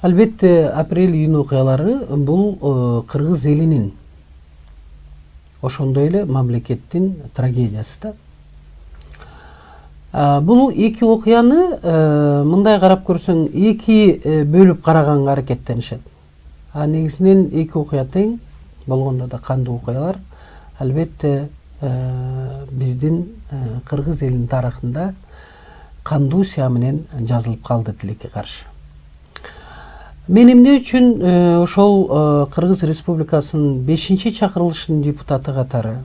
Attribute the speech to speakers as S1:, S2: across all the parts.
S1: Албетте, апрель-июнь окуялары бул кыргыз элинин, ошондой эле мамлекеттин трагедиясы да. Бул эки окуяны мындай карап көрсөң, эки бөлүп караганга аракеттенишет. Негизинен эки окуя тең болгондо да кандуу окуялар. Албетте, биздин кыргыз элинин тарыхында кандуу сыя менен жазылып калды тилекке каршы. Мен эмне үчүн ошол Кыргыз Республикасынын 5-чи чакырылышынын депутаты катары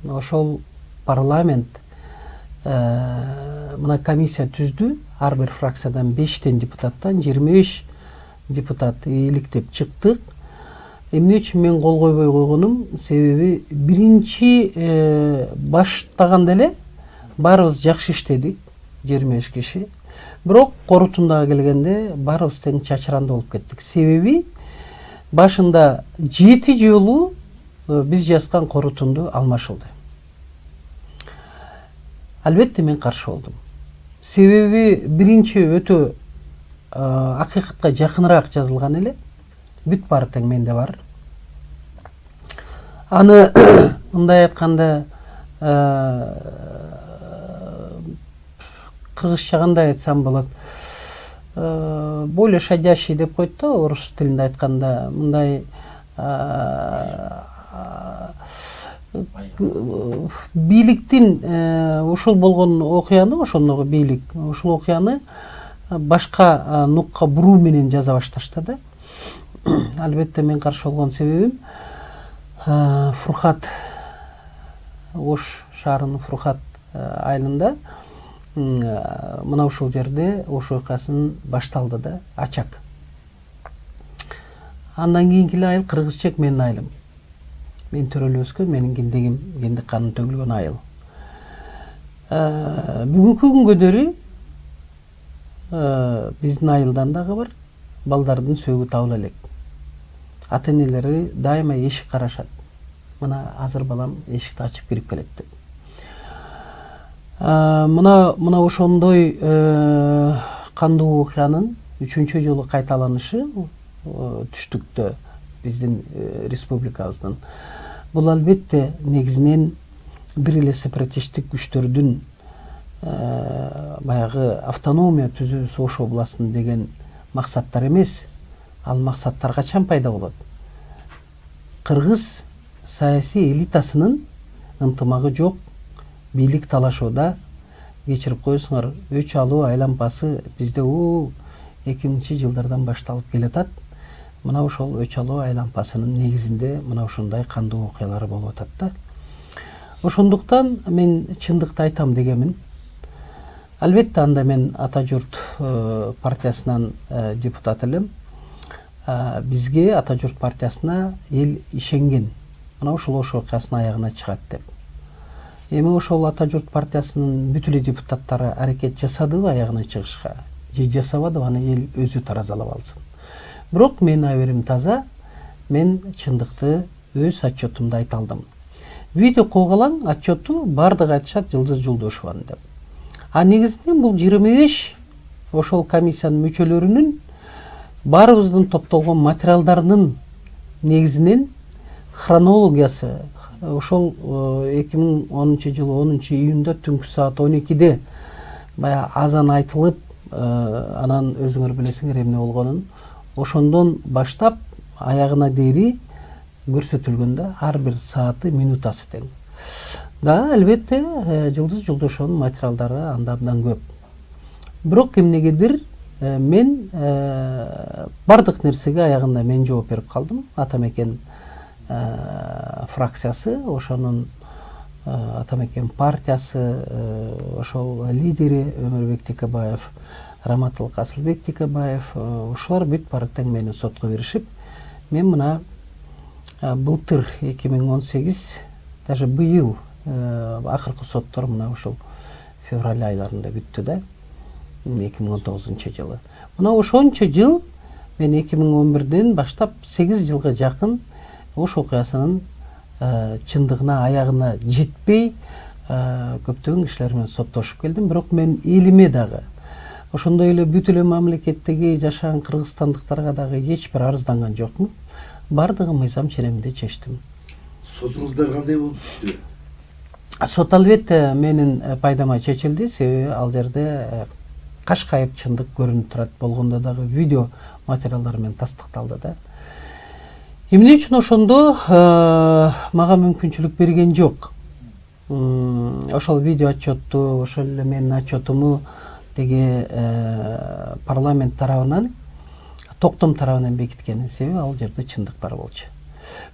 S1: ошол парламент мына комиссия түздү. Ар бир фракциядан 5 депутаттан 25 депутат иликтеп чыктык. Эмне үчүн мен кол койбой койгонум, себеби биринчи баштаганда эле баарыбыз жакшы иштедик, 25 киши. Бирок корутундага келгенде баарыбыз тең чачыранды болуп кеттик. Себеби башында 7 жолу биз жазган корутунду алмашылды. Албетте мен каршы болдум. Себеби биринчи өтө акыйкатка жакыныраак жазылган эле. Бүт баары тең менде бар. Аны мындай айтканда кыргызча кандай айтсам болот, более шадящий деп коет да, орус тилинде айтканда, мындай бийликтин ушул болгон окуяны, ошондогу бийлик ушул окуяны башка нукка буруу менен жаза башташты да. Албетте мен каршы болгон себебим, Фуркат, Ош шаарынын Фуркат айылында мына ушул жерде Ош окуясын башталды да, Ачак. Андан кийинки айыл Кыргызчек менин айылым. Мен төрөлүп өскөн, менин киндигим, киндик каным төгүлгөн айыл. Бүгүнкү күнгө биздин айылдан дагы бар балдардын сөөгү табыла элек. Ата энелери дайыма эшик карашат. Мына азыр балам эшикти ачып кирип келет деп. Мына ошондой кандуу окуянын 3-чү жолу кайталанышы түштүктө биздин республикабыздын. Бул албетте негизинен бир эле сепаратисттик күчтөрдүн баягы автономия түзүүсү Ош областын деген максаттар эмес. Ал максаттар качан пайда болот? Кыргыз саясий элитасынын ынтымагы жок, бийлик талашууда, кечирип коесуңар, өч алуу айлампасы бизде 2000-чи жылдардан башталып келатат. Мына ошол өч алуу айлампасынын негизинде мына ушундай кандуу окуялар болуп атат да. Ошондуктан мен чындыкты айтам дегенмин. Албетте анда мен Ата журт партиясынан депутат элем. Бизге Ата журт партиясына эл ишенген. Мына ушул Ош окуясынын аягына чыгат деп. Эми ошол Ата журт партиясынын бүт эле депутаттары аракет жасадыбы аягына чыгышка? Же жасабадыбы, аны эл өзү таразалап алсын. Бирок менин аберим таза, мен чындыкты өз отчетумда айта алдым. Видео койгулаң отчету бардыгы айтышат Жылдыз Жолдошованын деп. Негизинен бул 25 ошол комиссиянын мүчөлөрүнүн баарыбыздын топтолгон материалдарынын негизинен хронологиясы ошол 2010-жылы 10-июнда түнкү саат 12-де бая азан айтылып, анан өзүңөр билесиңер эмне болгонун, ошондон баштап аягына дейри көрсөтүлгөндө ар бир сааты, минутасы тең. Да, албетте, Жылдыз Жолдошованын материалдары анда абдан көп. Бирок эмнегедир мен бардык нерсеге аягында мен жооп берип калдым. Атамекен фракциясы, ошонун Атамекен партиясы, ошол лидери Өмүрбек Текебаев, Раматылык Асылбек Текебаев, ошолор бүт баары тең мени сотко беришип, мен мына былтыр 2018, даже быйыл акыркы соттор мына ошол февраль айларында бүттү да, 2019-жылы. Мына ошончо жыл мен 2011-ден баштап 8 жылга жакын Ош окуясынын чындыгына аягына жетпей көптөгөн кишилер менен соттошуп келдим. Бирок мен элиме дагы ошондой эле бүт эле мамлекеттеги жашаган кыргызстандыктарга дагы эч бир арызданган жокмун. Бардыгын мыйзам ченеминде чечтим.
S2: Сотуңуздар кандай болуп бүттү?
S1: Сот албетте менин пайдама чечилди, себеби ал жерде кашкайып чындык көрүнүп турат. Болгондо дагы видео материалдар менен тастыкталды да. Эмне үчүн ошондо мага мүмкүнчүлүк берген жок. Ошол видео отчетту, ошол эле менин отчетуму деги парламент тарабынан, токтом тарабынан бекиткен. Себеби ал жерде чындык бар болчу.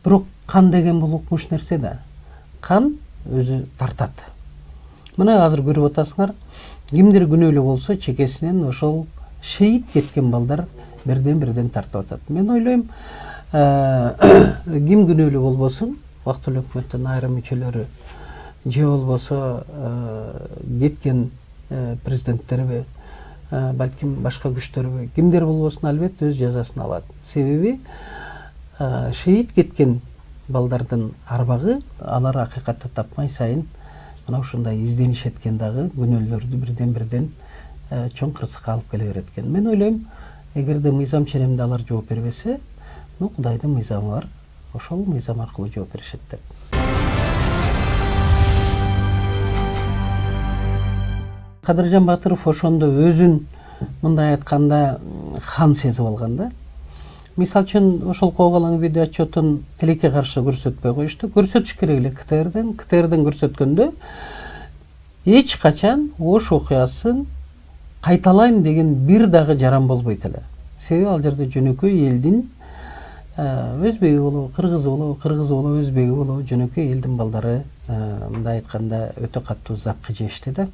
S1: Бирок кан деген бул укмуш нерсе да. Кан өзү тартат. Мына азыр көрүп атасыңар, кимдир күнөөлүү болсо чекесинен ошол шейит кеткен балдар бирден тартып атат. Мен ойлойм, ким күнөөлүү болбосун, убактылуу өкмөттүн айрым мүчөлөрү же болбосо кеткен президенттерби, балким башка күчтөрбү, кимдер болбосун албетте өз жазасын алат. Себеби шейит кеткен балдардын арбагы алар акыйкатты тапмай сайын мына ушундай изденишет экен дагы күнөөлөрдү бирден чоң кырсыкка алып келе берет экен. Мен ойлойм, эгерде мыйзам ченеминде алар жооп бербесе, Кудайдын мыйзамы бар, ошол мыйзам аркылуу жооп беришет деп. Кадыржан Батыров ошондо өзүн мындай айтканда хан сезип алган да. Мисалы үчүн ошол Коогалаң видео отчетун тилекке каршы көрсөтпөй коюшту. Көрсөтүш керек эле КТРден көрсөткөндө эч качан Ош окуясын кайталайм деген бир дагы жаран болбойт эле. Себеби ал жерде жөнөкөй элдин өзбеги болобу, кыргызы болобу, өзбеги болобу, жөнөкөй элдин балдары мындай айтканда өтө катуу запкы жешти да.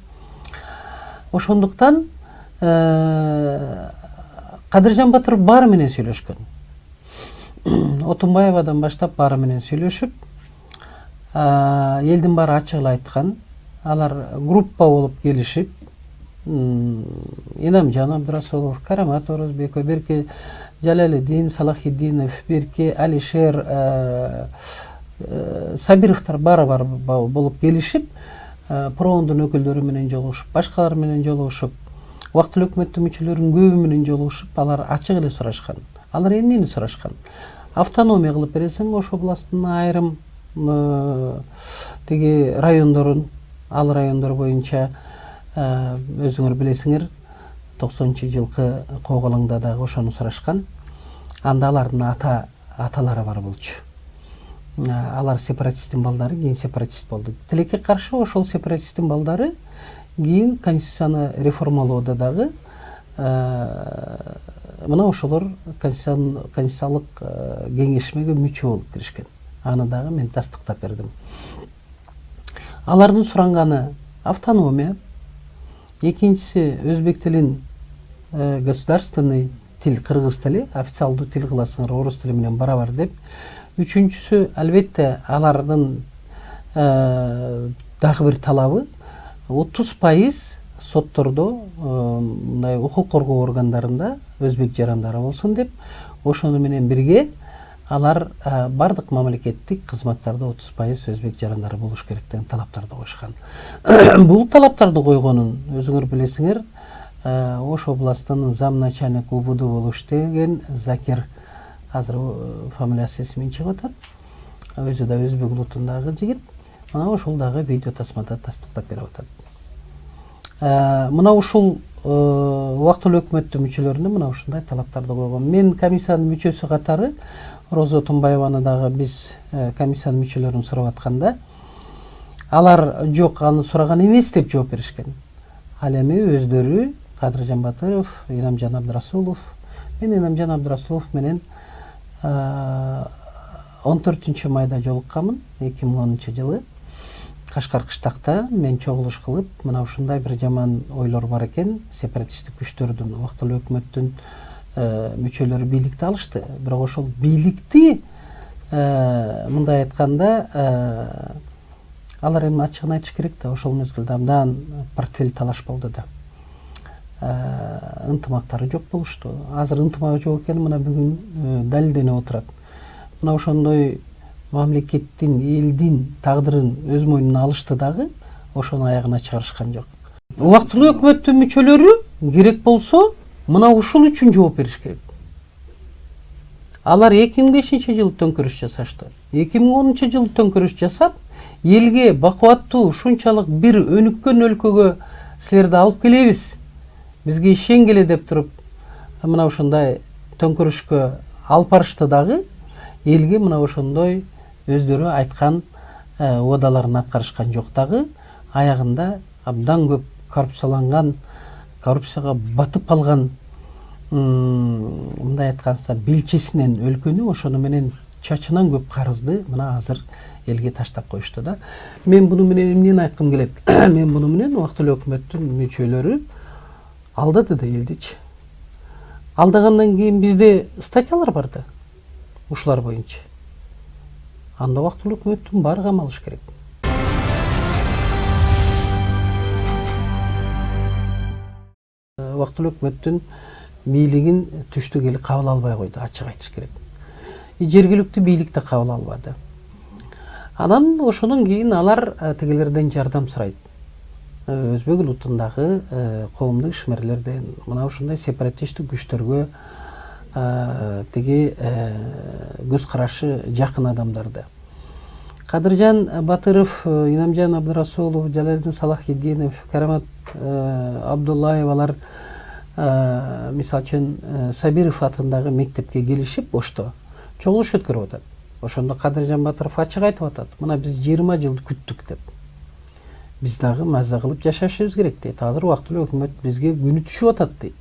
S1: Ошондуктан Кадыржан Батыров баары менен сүйлөшкөн. Отунбаевадан баштап баары менен сүйлөшүп, элдин баары ачык эле айткан. Алар группа болуп келишип, Инамжан Абдрасулов, Карамат Орозбеков, берки Жалалидин Салахиддинов, берки Алишер Сабировтар баары болуп келишип, Промдун өкүлдөрү менен жолугушуп, башкалар менен жолугушуп, убактылуу өкмөттүн мүчөлөрүнүн көбү менен жолугушуп, алар ачык эле сурашкан. Алар эмнени сурашкан? Автономия кылып бересиң Ош областынын айрым теги райондорун, ал райондор боюнча өзүңөр билесиңер, 90-жылкы Коогалаңда дагы ошону сурашкан. Анда алардын аталары бар болчу. Алар сепаратисттин балдары, кийин сепаратист болду. Тилекке каршы ошол сепаратисттин балдары кийин конституцияны реформалоодо дагы мына ошолор конституциялык кеңешмеге мүчө болуп киришкен. Аны дагы мен тастыктап бердим. Алардын суранганы автономия, экинчиси өзбек тилин государственный тил, кыргыз тили, официалдуу тил кыласыңар орус тили менен барабар деп. Үчүнчүсү албетте алардын дагы бир талабы 30% соттордо мындай укук коргоо органдарында өзбек жарандары болсун деп, ошону менен бирге алар бардык мамлекеттик кызматтарда 30% өзбек жарандары болуш керек деген талаптарды коюшкан. Бул талаптарды койгонун өзүңөр билесиңер, Ош областынын замначальник УБУД болуп иштеген Закир, азыр фамилиясы эсимден чыгып атат. Өзү да өзбек улутундагы жигит. Мына ошол дагы видео тасмада тастыктап берип атат. Мына ушул убактылуу өкмөттүн мүчөлөрүнө мына ушундай талаптарды койгон. Мен комиссиянын мүчөсү катары Роза Отунбаеваны дагы биз комиссиянын мүчөлөрүн сурап атканда, алар жок, аны сураган эмес деп жооп беришкен. Ал эми өздөрү Кадыржан Батыров, Инамжан Абдрасулов, мен Инамжан Абдрасулов менен 14 майда жолукканмын, 2010 жылы. Кашкар кыштакта мен чогулуш кылып, мына ушундай бир жаман ойлор бар экен, сепаратисттик күчтөрдүн, убактылуу өкмөттүн мүчөлөрү бийликти алышты. Бирок ошол бийликти мындай айтканда алар эми ачыгын айтыш керек да, ошол мезгилде абдан портфель талаш болду да. Ынтымактары жок болушту. Азыр ынтымак жок экени мына бүгүн далилденип отурат. Мына ошондой мамлекеттин, элдин тагдырын өз мойнуна алышты дагы ошону аягына чыгарышкан жок. Убактылуу өкмөттүн мүчөлөрү керек болсо мына ушул үчүн жооп бериш керек. Алар 2005 жылы төңкөрүш жасашты. 2010 жылы төңкөрүш жасап, элге бакубаттуу ушунчалык бир өнүккөн өлкөгө силерди алып келебиз, бизге ишенгиле деп туруп, мына ушундай төңкөрүшкө алып барышты дагы, элге мына ошондой өздөрү айткан убадаларын аткарышкан жок дагы, аягында абдан көп коррупцияланган, коррупцияга батып калган, мындай айтканда белчесинен өлкөнү ошону менен чачынан көп карызды мына азыр элге таштап коюшту да. Мен буну менен эмнени айткым келет? Мен буну менен убактылуу өкмөттүн мүчөлөрү алдады да элдичи. Алдагандан кийин бизде статьялар бар да, ушулар боюнча. Анда убактылуу өкмөттүн баары камалыш керек. Убактылуу өкмөттүн бийлигин түштүк эл кабыл албай койду, ачык айтыш керек. Жергиликтүү бийлик да кабыл албады. Анан ошонун кийин алар тигилерден жардам сурайт. Өзбек улутундагы коомдук ишмерлерден, мына ушундай сепаратисттик күчтөргө тиги көз карашы жакын адамдарды. Кадыржан Батыров, Инамжан Абдырасулов, Жалалдин Салахиддинов, Карамат Абдуллаев алар мисалы үчүн Сабиров атындагы мектепке келишип Ошто чогулуш өткөрүп атат. Ошондо Кадыржан Батыров ачык айтып атат. Мына биз 20 жыл күттүк деп. Биз дагы маза кылып жашашыбыз керек дейт. Азыр убактылуу өкмөт бизге күнү түшүп атат дейт.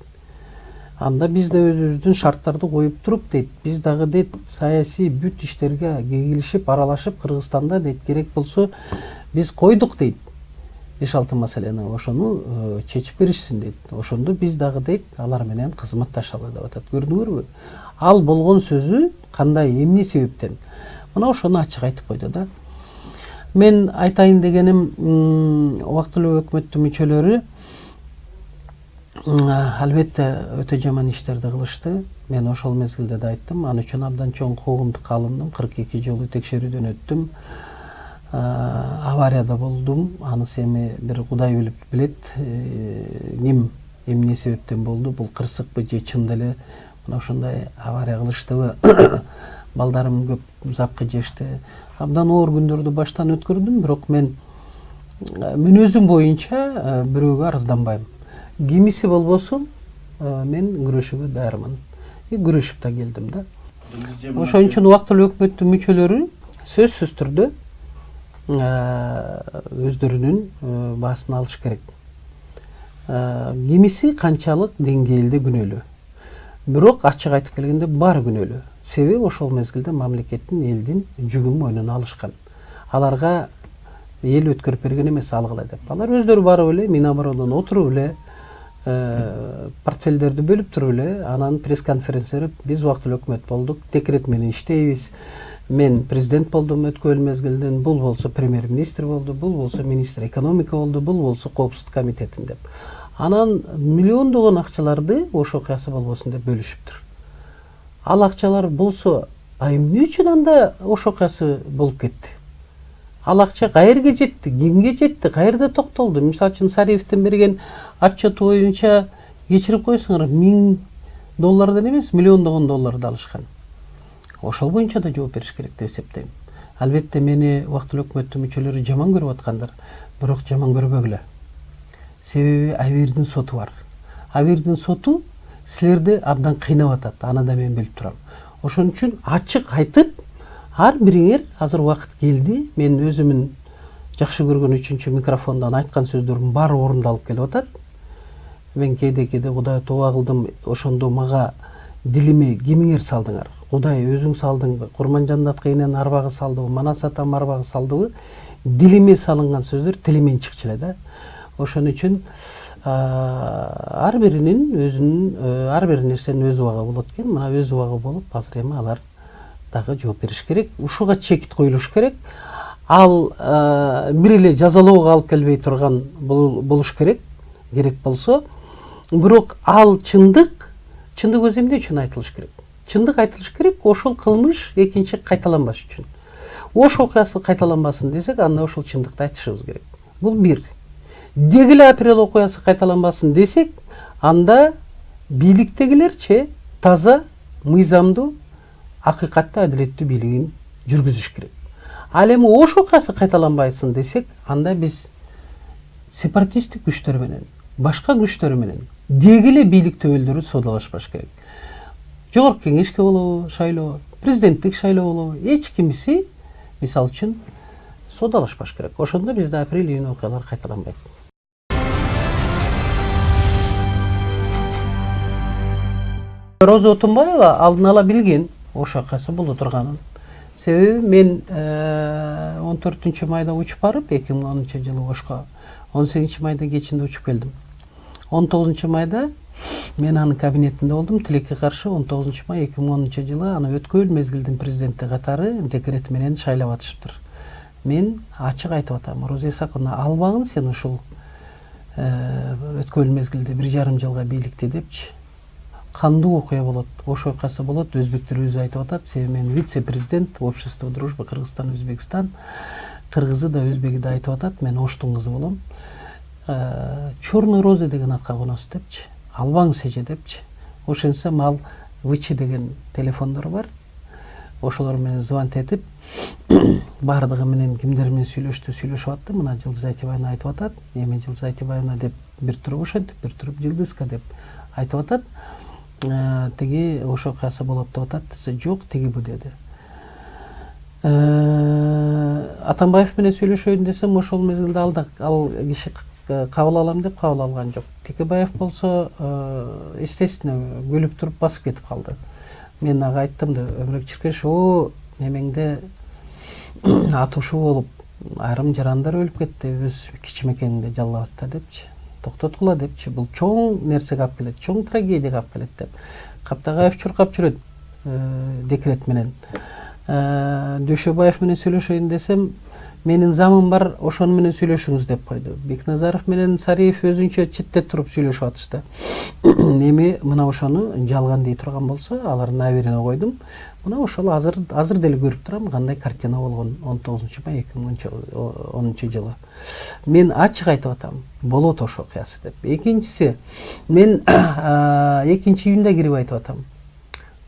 S1: Анда биз да өзүбүздүн шарттарды коюп туруп дейт. Биз дагы дейт саясий бүт иштерге кегилишип, аралашып Кыргызстанда дейт керек болсо биз койдук дейт. 5-6 маселени ошону чечип беришсин дейт. Ошондо биз дагы дейт алар менен кызматташалы деп атат. Көрдүңөрбү? Ал болгон сөзү кандай, эмне себептен? Мына ошону ачык айтып койду да. Мен айтайын дегеним, убактылуу өкмөттүн мүчөлөрү албетте өтө жаман иштерди кылышты. Мен ошол мезгилде да айттым. Ал үчүн абдан чоң куугунтукка алындым. 42 жолу текшерүүдөн өттүм. Аварияда болдум. Анысы эми бир Кудай билет. Ким эмне себептен болду? Бул кырсыкпы же чын деле мына ушундай авария кылыштыбы? Балдарым көп запкы жешти. Абдан оор күндөрдү баштан өткөрдүм, бирок мен мүнөзүм боюнча бирөөгө арызданбайм. Кимиси болбосун, мен күрөшүүгө даярмын. Күрөшүп да келдим да. Ошон үчүн убактылуу өкмөттүн мүчөлөрү сөзсүз түрдө өздөрүнүн баасын алыш керек. Кимиси канчалык деңгээлде күнөөлүү. Бирок ачык айтып келгенде баары күнөөлүү. Себеби ошол мезгилде мамлекеттин, элдин жүгүн мойнуна алышкан. Аларга эл өткөрүп берген эмес алгыла деп. Алар өздөрү барып эле Миноборондон отуруп эле портфелдерди бөлүп туруп эле, анан пресс-конференция биз убактылуу өкмөт болдук, декрет менен иштейбиз. Мен президент болдум өткөн мезгилден, бул болсо премьер-министр болду, бул болсо министр экономика болду, бул болсо коопсуздук комитетин деп. Анан миллиондогон акчаларды ош окуясы болбосун деп бөлүшүптүр. Ал акчалар болсо, эмне үчүн анда ош окуясы болуп кетти? Ал акча каерге жетти, кимге жетти, каерде токтолду? Мисалы үчүн Сариевдин берген отчету боюнча кечирип коесуңар, $1000 эмес, миллиондогон долларды алышкан. Ошол боюнча да жооп бериш керек деп эсептейм. Албетте мени убактылуу өкмөттүн мүчөлөрү жаман көрүп аткандар, бирок жаман көрбөгүлө. Себеби Абирдин соту бар. Абирдин соту силерди абдан кыйнап атат, аны да мен билип турам. Ошон үчүн ачык айтып, ар бириңер азыр убакыт келди, мен өзүмүн жакшы көргөн 3-чү микрофондон айткан сөздөрүм баары орундалып келип атат. Мен кээде Кудай тооба кылдым, ошондо мага дилиме кимиңер салдыңар? Кудай өзүң салдыңбы? Курманжандат кыйнен арбагы салдыбы? Манас атам арбагы салдыбы? Дилиме салынган сөздөр тилимен чыкчу эле да. Ошон үчүн ар биринин ар бир нерсенин өз убагы болот экен. Мына өз убагы болуп, азыр эми алар дагы жооп бериш керек. Ушуга чекит коюлуш керек. Ал бир эле жазалоого алып келбей турган болуш керек. Керек болсо, бирок ал чындык өзү эмне үчүн айтылыш керек? Чындык айтылыш керек, ошол кылмыш экинчи кайталанбаш үчүн. Ош окуясы кайталанбасын десек, анда ошол чындыкты айтышыбыз керек. Бул бир. деги эле апрель окуясы кайталанбасын десек, анда бийликтегилерчи таза, мыйзамдуу, акыйкаттуу, адилеттүү бийлигин жүргүзүш керек. Ал эми Ош окуясы кайталанбайсın десек, анда биз сепаратисттик күчтөр менен, башка күчтөр менен деги эле бийлик төбөлдөрү соодалашпаш керек. Жогорку кеңешке болобу шайлоо, президенттик шайлоо болобу, эч кимиси мисал үчүн соодалашпаш керек. Ошондо бизде апрель-июнь окуялар кайталанбайт. Роза Отунбаева алдын ала билген Ош окуясы боло турганын. Себеби мен 14 майда учуп барып 2010 жылы Ошко, 18 майда кечинде учуп келдим. 19 майда мен анын кабинетинде болдум, тилекке каршы 19 май 2010 жылы аны өткөл мезгилдин президенти катары декрет менен шайлап атышыптыр. Мен ачык айтып атам, Роза Исаковна, албагын сен ушул өткөл мезгилде 1,5 жылга бийликте депчи. Кандуу окуя болот, Ош окуясы болот, өзбектер өзү айтып атат. Себеби мен вице-президент Общество дружбы Кыргызстан-Өзбекстан, кыргызы да өзбеги да айтып атат, мен Оштун кызы болом. Черный роза деген атка коносуз депчи, албаңыз эже депчи. Ошентсем ал ВЧ деген телефондор бар. Ошолор менен звонок этип, бардыгы менен кимдер менен сүйлөшүп атты. Мына Жылдыз Айтибаевна айтып атат. Эми Жылдыз Айтибаевна деп бир туруп ошентип, бир туруп Жылдызка деп айтып атат. Теги Ош окуясы болот деп атат. Жок, теги бу деди. Атамбаев менен сүйлөшөйүн десем, ошол мезгилде ал киши кабыл алам деп кабыл алган жок. Текебаев болсо, естественно, күлүп туруп басып кетип калды. Мен ага айттым да, Өмүрөк Чиркеш, немеңде атышуу болуп, айрым жарандар өлүп кетти, өз кичимекенинде жаллап атты депчи. Токтоткула депчи, бул чоң нерсеге алып келет, чоң трагедияга алып келет деп. Каптагаев чуркап жүрөт декрет менен. Дөшөбаев менен сүйлөшөйүн десем, менин замым бар, ошону менен сүйлөшүңүз деп койду. Бекназаров менен Сариев өзүнчө четте туруп сүйлөшүп атышты. Эми мына ошону жалган дей турган болсо, алардын аберине койдум. Мына ошол азыр деле көрүп турам кандай картина болгон 19 май 2010 жылы. Мен ачык айтып атам, болот Ош окуясы деп. Экинчиси, мен 2-июнда кирип айтып атам.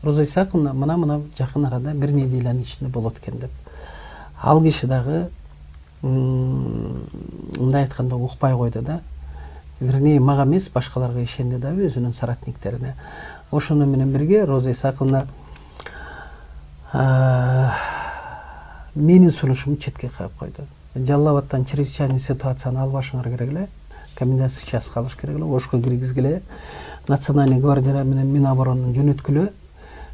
S1: Роза Исаковна, мына жакын арада бир неделянын ичинде болот экен деп. Ал киши дагы мындай айтканда укпай койду да. Вернее, мага эмес, башкаларга ишенди да, өзүнүн соратниктерине. Ошону менен бирге Роза Исаковна менин сунушумду четке коюп койду. Жалал Абадтан чрезвычайный ситуацияны албашыңар керек эле. Комендантский часқа алыш керек эле. Ошко киргизгиле. Национальный гвардия менен Минобороны жөнөткүлө.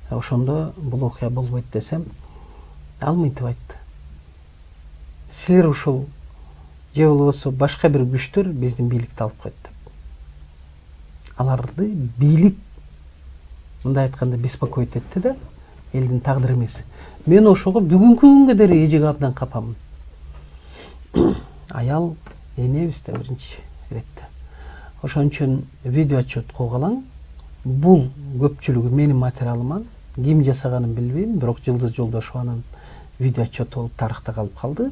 S1: Ошондо бул окуя болбойт десем, ал мынтип айтты. Силер ушул же болбосо башка бир күчтөр биздин бийликти алып койт деп. Аларды бийлик мындай айтканда беспокоить этти да, элдин тагдыры эмес. Мен ошого бүгүнкү күнгө дейин эжеге абдан капамын. Аял энебиз да биринчи иретте. Ошон үчүн видео отчет койгулаң. Бул көпчүлүгү менин материалыман. Ким жасаганын билбейм, бирок Жылдыз Жолдошованын видео отчеты болуп тарыхта калып калды.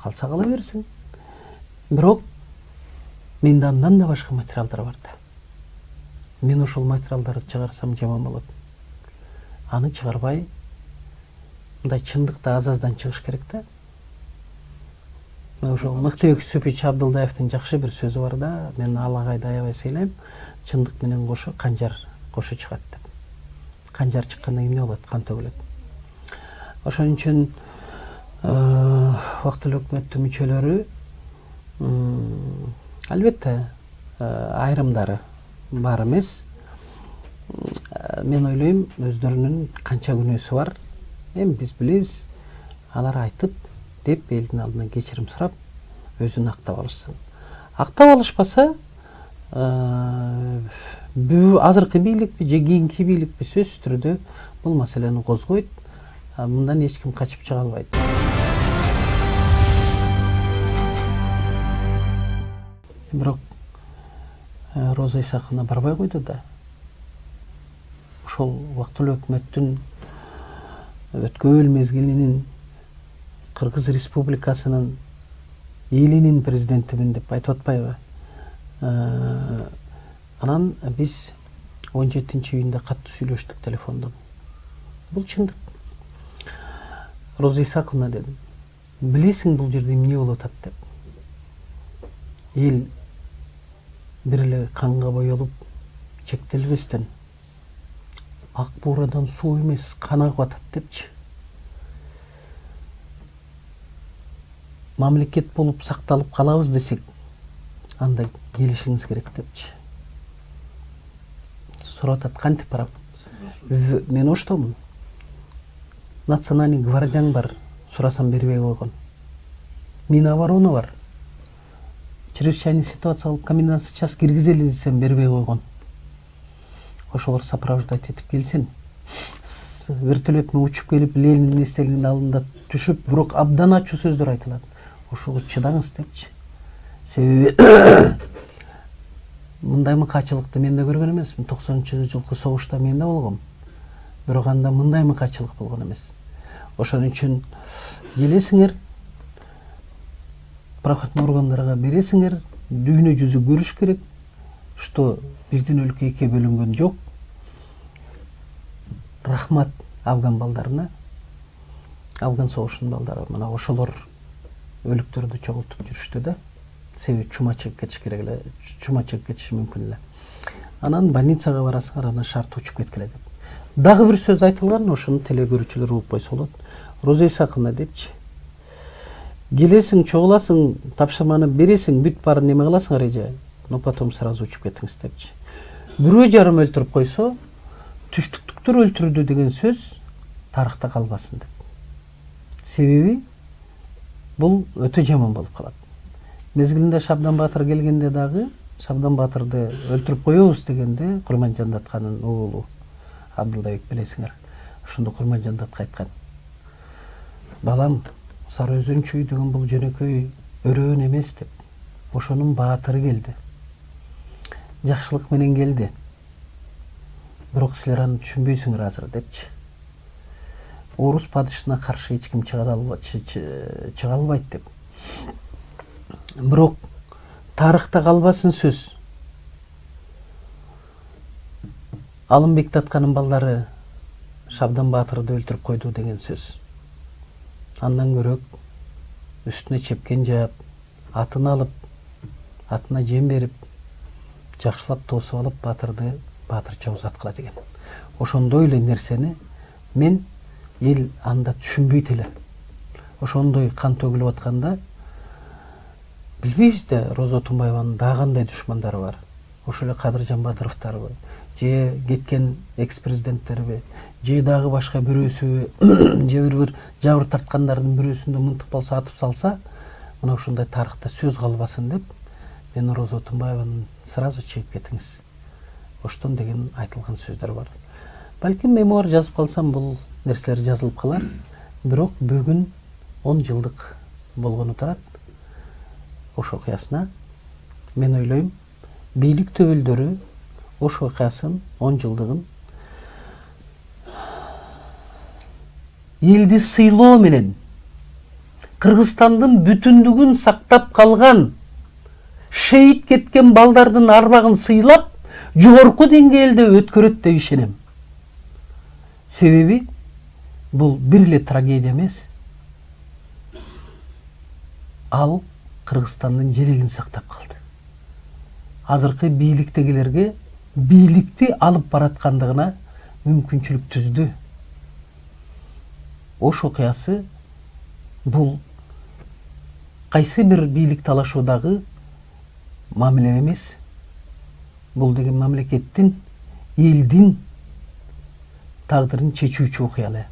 S1: Калса кала берсин. Бирок менде андан да башка материалдар бар да. Мен ошол материалдарды чыгарсам жаман болот. Аны чыгарбай, мындай чындыкты аз-аздан чыгыш керек да. Ошол Мыктыбек Сүпич Абдылдаевдин жакшы бир сөзү бар да, мен ал агайды аябай сыйлайм. Чындык менен кошо канжар кошо чыгат деп. Канжар чыкканда эмне болот? Кан төгүлөт. Ошон үчүн убактылуу өкмөттүн мүчөлөрү албетте айрымдары бар эмес. Мен ойлойм, өздөрүнүн канча күнөөсү бар. Эми биз билебиз, алар айтып деп элдин алдынан кечирим сурап, өзүн актап алышсын. Актап алышпаса, азыркы бийликпи же кийинки бийликпи сөзсүз түрдө бул маселени козгойт. Мындан эч ким качып чыга албайт. Бирок Роза Исаковна барбай койду да. Ошол убактылуу өкмөттүн өткөл мезгилинин Кыргыз Республикасынын элинин президентимин деп айтып атпайбы? Анан биз 17-июнда катуу сүйлөштүк телефондон. Бул чындык. Роза Исаковна дедим, билесиң бул жерде эмне болуп атат деп. Эл бир эле канга боелуп чектелбестен ак буурадан суу эмес кан агып атат депчи. Мамлекет болуп сакталып калабыз десек, анда келишиңиз керек депчи. Сурап атат, кантип барам? Мен оштомун. Национальный гвардияң бар, сурасам бербей койгон. Миноборона бар. Чрезвычайный ситуация алып комендантский час киргизели десем бербей койгон. Ошолор сопровождать этип келсин. Вертолет менен учуп келип Лениндин эстелигинин алдында түшүп, бирок абдан ачуу сөздөр айтылат. Ошого чыдаңыз депчи. Себеби мындай мыкаачылыкты мен да көргөн эмесмин. 90-жылкы согушта мен да болгом. Бирок анда мындай мыкаачылык болгон эмес. Ошон үчүн келесиңер, правоохранительный органдарга бересиңер, дүйнө жүзү көрүш керек, что биздин өлкө эки бөлүнгөн жок. Рахмат Афган балдарына, Афган согушунун балдары, мына ошолор өлүктөрдү чогултуп жүрүштү да. Себеби чума чыгып кетиш керек эле, чума чыгып кетиши мүмкүн эле. Анан больницага барасыңар, анан шарт учуп кеткиле деп. Дагы бир сөз айтылган, ошону теле көрүүчүлөр угуп койсо болот. Роза Исаковна депчи. Келесиң, чогуласың, тапшырманы бересиң, бүт баарын неме кыласыңар эже, но потом сразу учуп кетиңиз депчи. Бирөө жарым өлтүрүп койсо, түштүктүктөр өлтүрдү деген сөз тарыхта калбасын деп. Себеби бул өтө жаман болуп калат. Мезгилинде Шабдан Батыр келгенде дагы, Шабдан Батырды өлтүрүп коебуз дегенде, Курманжан Датканын уулу Абдылдабек билесиңер. Ошондо Курманжан Датка айткан: балам, Сары Өзөн чүй деген бул жөнөкөй өрөөн эмес деп. Ошонун баатыры келди. Жакшылык менен келди. Бирок силер аны түшүнбөйсүңөр азыр депчи. Орус падышына каршы эч ким чыга албайт деп. Бирок тарыхта калбасын сөз. Алымбек Датканын балдары Шабдан Батырды өлтүрүп койду деген сөз. Андан көрөк үстүнө чепкен жаап, атын алып, атына жем берип, жакшылап тосуп алып Батырды батырча узаткыла деген. Ошондой эле нерсени мен эл анда түшүнбөйт эле. Ошондой кан төгүлүп атканда билбейбиз да, Роза Отунбаеванын дагы кандай душмандары бар. Ошо эле Кадыржан Бадыровдорбу, же кеткен экс-президенттерби, же дагы башка бирөөсүбү, же бир жабыр тарткандардын бирөөсүндө мынтык болсо атып салса, мына ушундай тарыхта сөз калбасын деп, мен Роза Отунбаеванын сразу чыгып кетиңиз. Оштон деген айтылган сөздөр бар. Балким мемуар жазып калсам бул нерселер жазылып калар. Бирок бүгүн 10 жылдык болгону турат. Ош окуясына мен ойлойм, бийлик төбөлдөрү Ош окуясын 10 жылдыгын элди сыйлоо менен, Кыргызстандын бүтүндүгүн сактап калган, шейит кеткен балдардын арбагын сыйлап, жогорку деңгээлде өткөрөт деп ишенем. Себеби бул бир эле трагедия эмес. Ал Кыргызстандын желегин сактап калды. Азыркы бийликтегилерге бийликти алып бараткандыгына мүмкүнчүлүк түздү. Ош окуясы бул кайсы бир бийлик талашуудагы мамиле эмес. Бул деген мамлекеттин, элдин тагдырын чечүүчү окуя эле.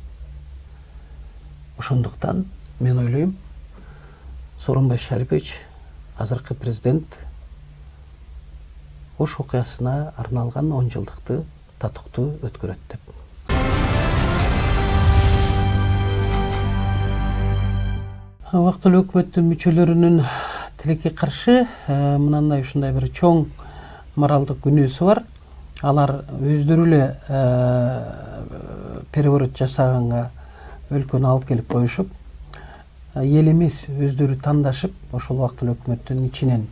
S1: Ошондуктан мен ойлойм, Сооронбай Шарипович, азыркы президент, Ош окуясына арналган 10 жылдыкты татыктуу өткөрөт деп. Убактылуу өкмөттүн мүчөлөрүнүн тилекке каршы мынандай ушундай бир чоң моралдык күнөөсү бар. Алар өздөрү эле переворот жасаганга өлкөнү алып келип коюшуп, эл эмес өздөрү тандашып, ошол убактылуу өкмөттүн ичинен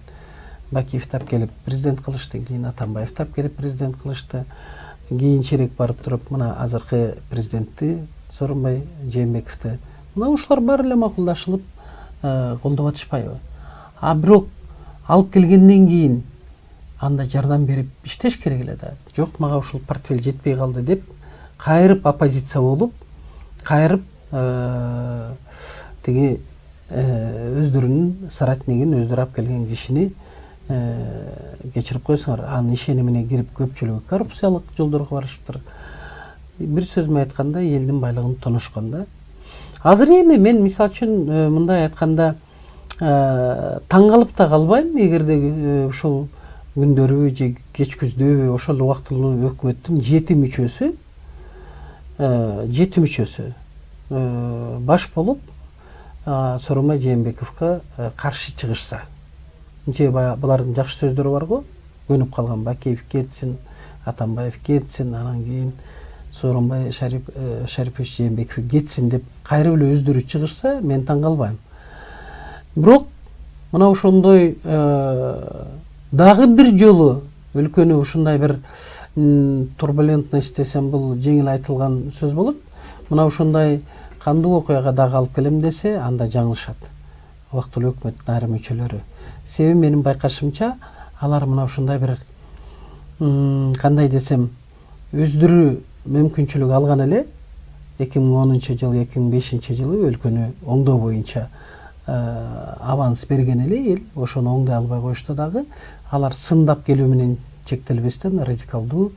S1: Бакиев тап келип президент кылышты, кийин Атамбаев тап келип президент кылышты. Кийинчерээк барып туруп мына азыркы президентти Сооронбай Жээнбековду мына ушулар баары эле макулдашылып колдоп атышпайбы? А бирок алып келгенден кийин анда жардам берип иштеш керек эле да. Жок, мага ушул портфель жетпей калды деп кайрып оппозиция болуп, кайрып тиги өздөрүнүн соратнигин өздөрү алып келген кишини кечирип койсоңор, анын ишенимине кирип көпчүлүгү коррупциялык жолдорго барышыптыр. Бир сөз менен айтканда элдин байлыгын тоношкон да. Азыр эми мен мисалы үчүн мындай айтканда таң калып да калбайм, эгерде ушул күндөрү же кеч күздө ошол убактылуу өкмөттүн 7 мүчөсү баш болуп Сооронбай Жээнбековго каршы чыгышса. Же булардын жакшы сөздөрү бар го, көнүп калган Бакиев кетсин, Атамбаев кетсин, анан кийин Сооронбай Шарипович Жээнбеков кетсин деп кайрып эле өздөрү чыгышса, мен таң калбайм. Бирок мына ошондой дагы бир жолу өлкөнү ушундай бир турбулентность десем бул жеңил айтылган сөз болот. Мына ушундай кандуу окуяга дагы алып келем десе, анда жаңылышат убактылуу өкмөттүн айрым мүчөлөрү. Себеби менин байкашымча, алар мына ушундай бир кандай десем, өздөрү мүмкүнчүлүк алган эле 2010-жылы, 2005-жылы өлкөнү оңдоо боюнча аванс берген эле эл, ошону оңдой албай коюшту дагы. Алар сындап келүү менен чектелбестен радикалдуу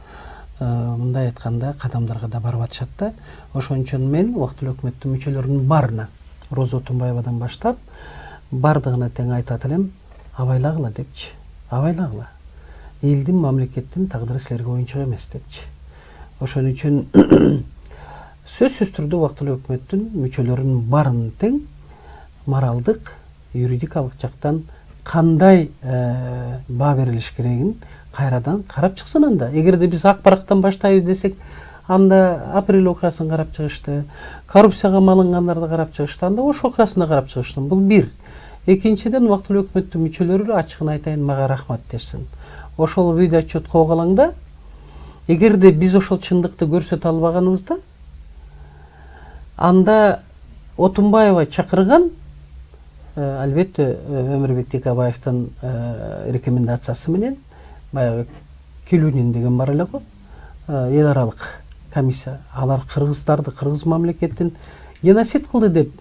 S1: мындай айтканда кадамдарга да барып атышат да. Ошон үчүн мен убактылуу өкмөттүн мүчөлөрүнүн баарына, Роза Отунбаевадан баштап, бардыгына тең айтат элем, абайлагыла депчи. Абайлагыла. Элдин, мамлекеттин тагдыры силерге оюнчук эмес депчи. Ошон үчүн сөзсүз түрдө убактылуу өкмөттүн мүчөлөрүнүн баарынын тең моралдык, юридикалык жактан кандай баа берилиш керегин кайрадан карап чыксын анда. Эгерде биз ак барактан баштайбыз десек, анда апрель окуясын карап чыгышты, коррупцияга малынгандарды карап чыгышты, анда ош окуясын да карап чыгышты. Бул бир. Экинчиден, убактылуу өкмөттүн мүчөлөрү ачыгын айтайын, мага рахмат дешсин. Ошол видео отчет коогалаңда, эгерде биз ошол чындыкты көрсөтө албаганыбызда, анда Отунбаева чакырган, албетте Өмүрбек Текебаевдин рекомендациясы менен, баягы Келүнин деген бар эле го, эл аралык комиссия, алар кыргыздарды, кыргыз мамлекетин геноцид кылды деп,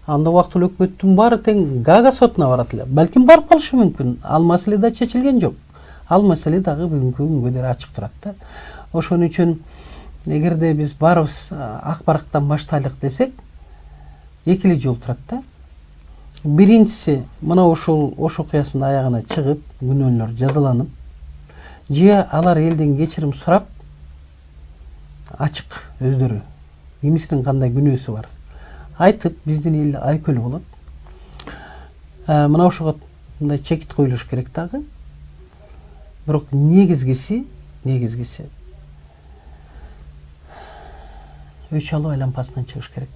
S1: анда убактылуу өкмөттүн баары тең Гага сотуна барат эле. Балким барып калышы мүмкүн. Ал маселе да чечилген жок. Ал маселе дагы бүгүнкү күнгө дейин ачык турат да. Ошон үчүн эгерде биз баарыбыз ак барактан баштайлык десек, эки эле жол турат да. Биринчиси, мына ушул ош окуясынын аягына чыгып, күнөөлөр жазаланып, же алар элден кечирим сурап, ачык өздөрү кимисинин кандай күнөөсү бар айтып, биздин эл айкөлүү болот. Мына ошого мындай чекит коюлуш керек дагы. Бирок негизгиси өч алуу айлампасынан чыгыш керек.